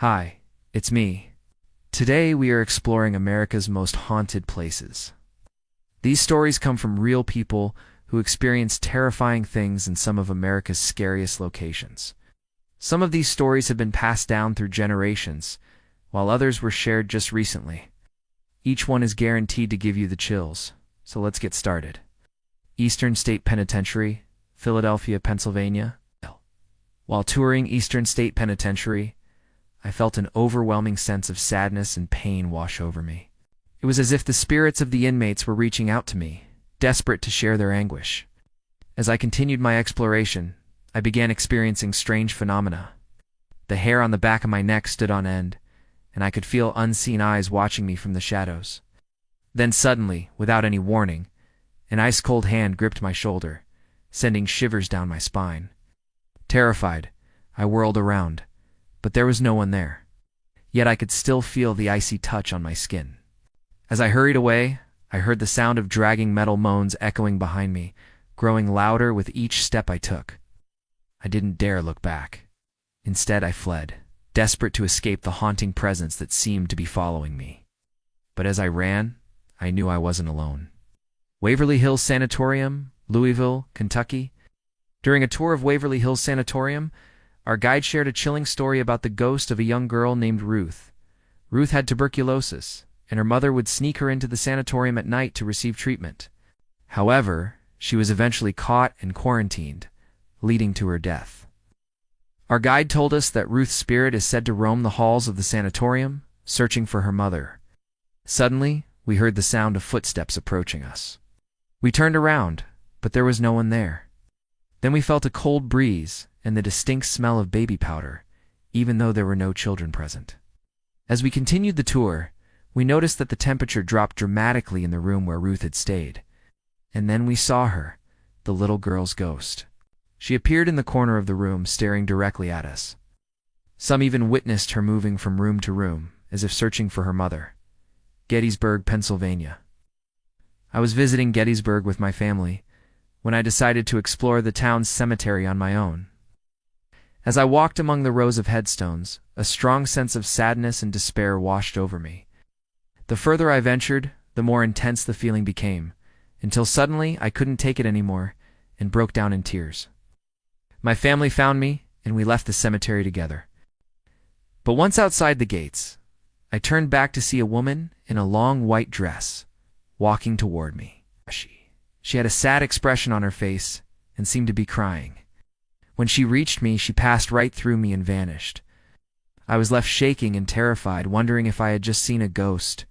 Hi, it's me. Today we are exploring America's most haunted places. These stories come from real people who experience terrifying things in some of America's scariest locations. Some of these stories have been passed down through generations, while others were shared just recently. Each one is guaranteed to give you the chills, so let's get started. Eastern State Penitentiary, Philadelphia, Pennsylvania. While touring Eastern State Penitentiary, I felt an overwhelming sense of sadness and pain wash over me. It was as if the spirits of the inmates were reaching out to me, desperate to share their anguish. As I continued my exploration, I began experiencing strange phenomena. The hair on the back of my neck stood on end, and I could feel unseen eyes watching me from the shadows. Then suddenly, without any warning, an ice-cold hand gripped my shoulder, sending shivers down my spine. Terrified, I whirled around, but there was no one there. Yet I could still feel the icy touch on my skin. As I hurried away, I heard the sound of dragging metal moans echoing behind me, growing louder with each step I took. I didn't dare look back. Instead, I fled, desperate to escape the haunting presence that seemed to be following me. But as I ran, I knew I wasn't alone. Waverly Hills Sanatorium, Louisville, Kentucky. During a tour of Waverly Hills Sanatorium, our guide shared a chilling story about the ghost of a young girl named Ruth. Ruth had tuberculosis, and her mother would sneak her into the sanatorium at night to receive treatment. However, she was eventually caught and quarantined, leading to her death. Our guide told us that Ruth's spirit is said to roam the halls of the sanatorium, searching for her mother. Suddenly, we heard the sound of footsteps approaching us. We turned around, but there was no one there. Then we felt a cold breeze and the distinct smell of baby powder, even though there were no children present. As we continued the tour, we noticed that the temperature dropped dramatically in the room where Ruth had stayed. And then we saw her, the little girl's ghost. She appeared in the corner of the room, staring directly at us. Some even witnessed her moving from room to room, as if searching for her mother. Gettysburg, Pennsylvania. I was visiting Gettysburg with my family when I decided to explore the town's cemetery on my own. As I walked among the rows of headstones, a strong sense of sadness and despair washed over me. The further I ventured, the more intense the feeling became, until suddenly I couldn't take it anymore and broke down in tears. My family found me, and we left the cemetery together. But once outside the gates, I turned back to see a woman in a long white dress walking toward me. She had a sad expression on her face and seemed to be crying. When she reached me, she passed right through me and vanished. I was left shaking and terrified, wondering if I had just seen a ghost.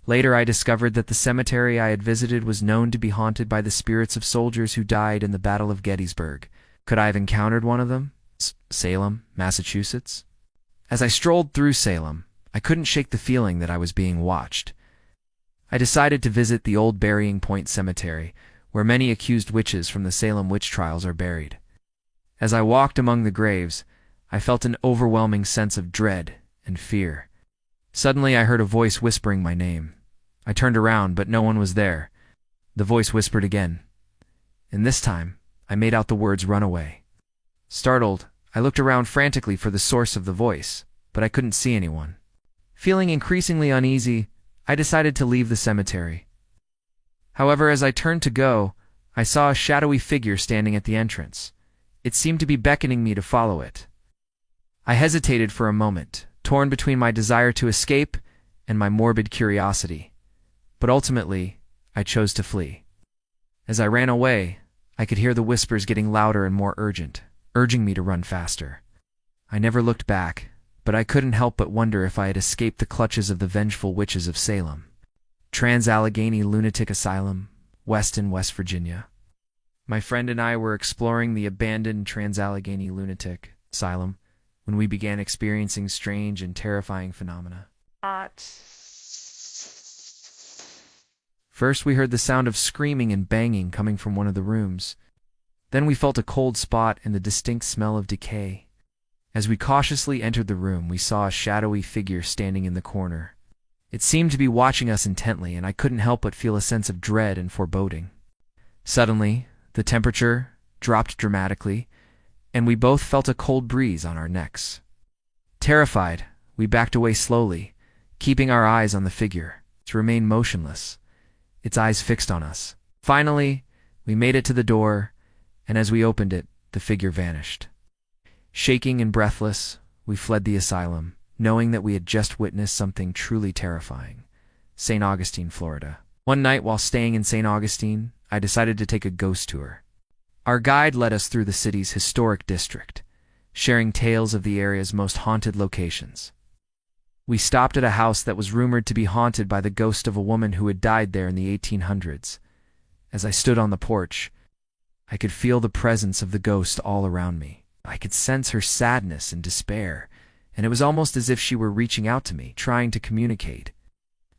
Later, I discovered that the cemetery I had visited was known to be haunted by the spirits of soldiers who died in the Battle of Gettysburg. Could I have encountered one of them? Salem, Massachusetts? As I strolled through Salem, I couldn't shake the feeling that I was being watched. I decided to visit the old Burying Point Cemetery, where many accused witches from the Salem witch trials are buried. As I walked among the graves, I felt an overwhelming sense of dread and fear. Suddenly, I heard a voice whispering my name. I turned around, but no one was there. The voice whispered again, and this time, I made out the words "runaway." Startled, I looked around frantically for the source of the voice, but I couldn't see anyone. Feeling increasingly uneasy, I decided to leave the cemetery. However, as I turned to go, I saw a shadowy figure standing at the entrance. It seemed to be beckoning me to follow it. I hesitated for a moment, torn between my desire to escape and my morbid curiosity. But ultimately, I chose to flee. As I ran away, I could hear the whispers getting louder and more urgent, urging me to run faster. I never looked back, but I couldn't help but wonder if I had escaped the clutches of the vengeful witches of Salem. Trans-Allegheny Lunatic Asylum, Weston, West Virginia. My friend and I were exploring the abandoned Trans-Allegheny Lunatic Asylum when we began experiencing strange and terrifying phenomena. First, we heard the sound of screaming and banging coming from one of the rooms. Then we felt a cold spot and the distinct smell of decay. As we cautiously entered the room, we saw a shadowy figure standing in the corner. It seemed to be watching us intently, and I couldn't help but feel a sense of dread and foreboding. Suddenly, the temperature dropped dramatically, and we both felt a cold breeze on our necks. Terrified, we backed away slowly, keeping our eyes on the figure. It remained motionless, its eyes fixed on us. Finally, we made it to the door, and as we opened it, the figure vanished. Shaking and breathless, we fled the asylum, knowing that we had just witnessed something truly terrifying. St. Augustine, Florida. One night while staying in St. Augustine, I decided to take a ghost tour. Our guide led us through the city's historic district, sharing tales of the area's most haunted locations. We stopped at a house that was rumored to be haunted by the ghost of a woman who had died there in the 1800s. As I stood on the porch, I could feel the presence of the ghost all around me. I could sense her sadness and despair, and it was almost as if she were reaching out to me, trying to communicate.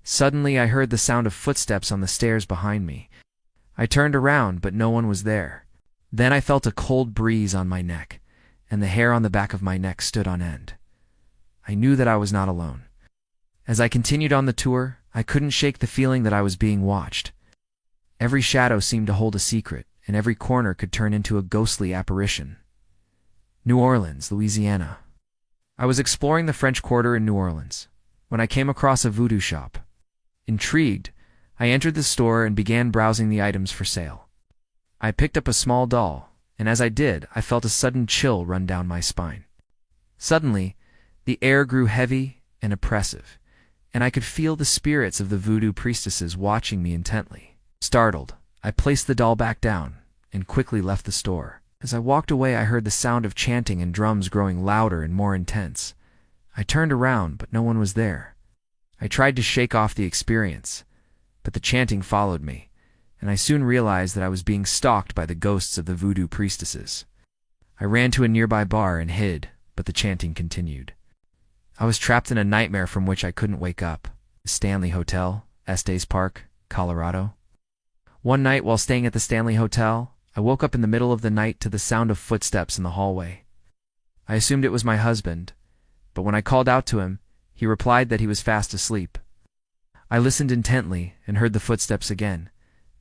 Suddenly, I heard the sound of footsteps on the stairs behind me. I turned around, but no one was there. Then I felt a cold breeze on my neck, and the hair on the back of my neck stood on end. I knew that I was not alone. As I continued on the tour, I couldn't shake the feeling that I was being watched. Every shadow seemed to hold a secret, and every corner could turn into a ghostly apparition. New Orleans, Louisiana. I was exploring the French Quarter in New Orleans when I came across a voodoo shop. Intrigued, I entered the store and began browsing the items for sale. I picked up a small doll, and as I did, I felt a sudden chill run down my spine. Suddenly, the air grew heavy and oppressive, and I could feel the spirits of the voodoo priestesses watching me intently. Startled, I placed the doll back down and quickly left the store. As I walked away, I heard the sound of chanting and drums growing louder and more intense. I turned around, but no one was there. I tried to shake off the experience, but the chanting followed me, and I soon realized that I was being stalked by the ghosts of the voodoo priestesses. I ran to a nearby bar and hid, but the chanting continued. I was trapped in a nightmare from which I couldn't wake up. The Stanley Hotel, Estes Park, Colorado. One night while staying at the Stanley Hotel, I woke up in the middle of the night to the sound of footsteps in the hallway. I assumed it was my husband, but when I called out to him, he replied that he was fast asleep. I listened intently and heard the footsteps again,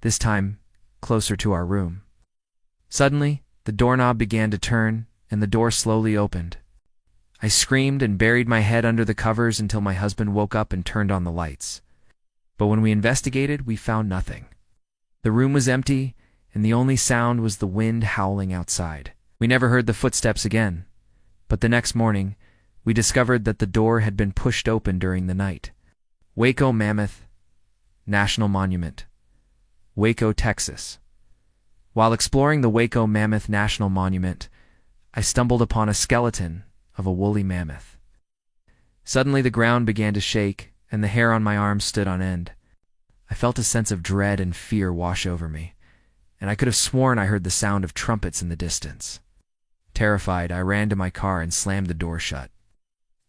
this time closer to our room. Suddenly, the doorknob began to turn and the door slowly opened. I screamed and buried my head under the covers until my husband woke up and turned on the lights. But when we investigated, we found nothing. The room was empty, and the only sound was the wind howling outside. We never heard the footsteps again, but the next morning, we discovered that the door had been pushed open during the night. Waco Mammoth National Monument, Waco, Texas. While exploring the Waco Mammoth National Monument, I stumbled upon a skeleton of a woolly mammoth. Suddenly the ground began to shake, and the hair on my arms stood on end. I felt a sense of dread and fear wash over me, and I could have sworn I heard the sound of trumpets in the distance. Terrified, I ran to my car and slammed the door shut.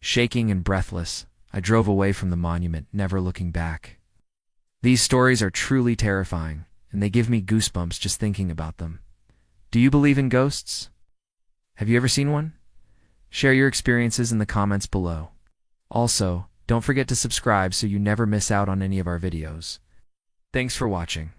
Shaking and breathless, I drove away from the monument, never looking back. These stories are truly terrifying, and they give me goosebumps just thinking about them. Do you believe in ghosts? Have you ever seen one? Share your experiences in the comments below. Also, don't forget to subscribe so you never miss out on any of our videos. Thanks for watching.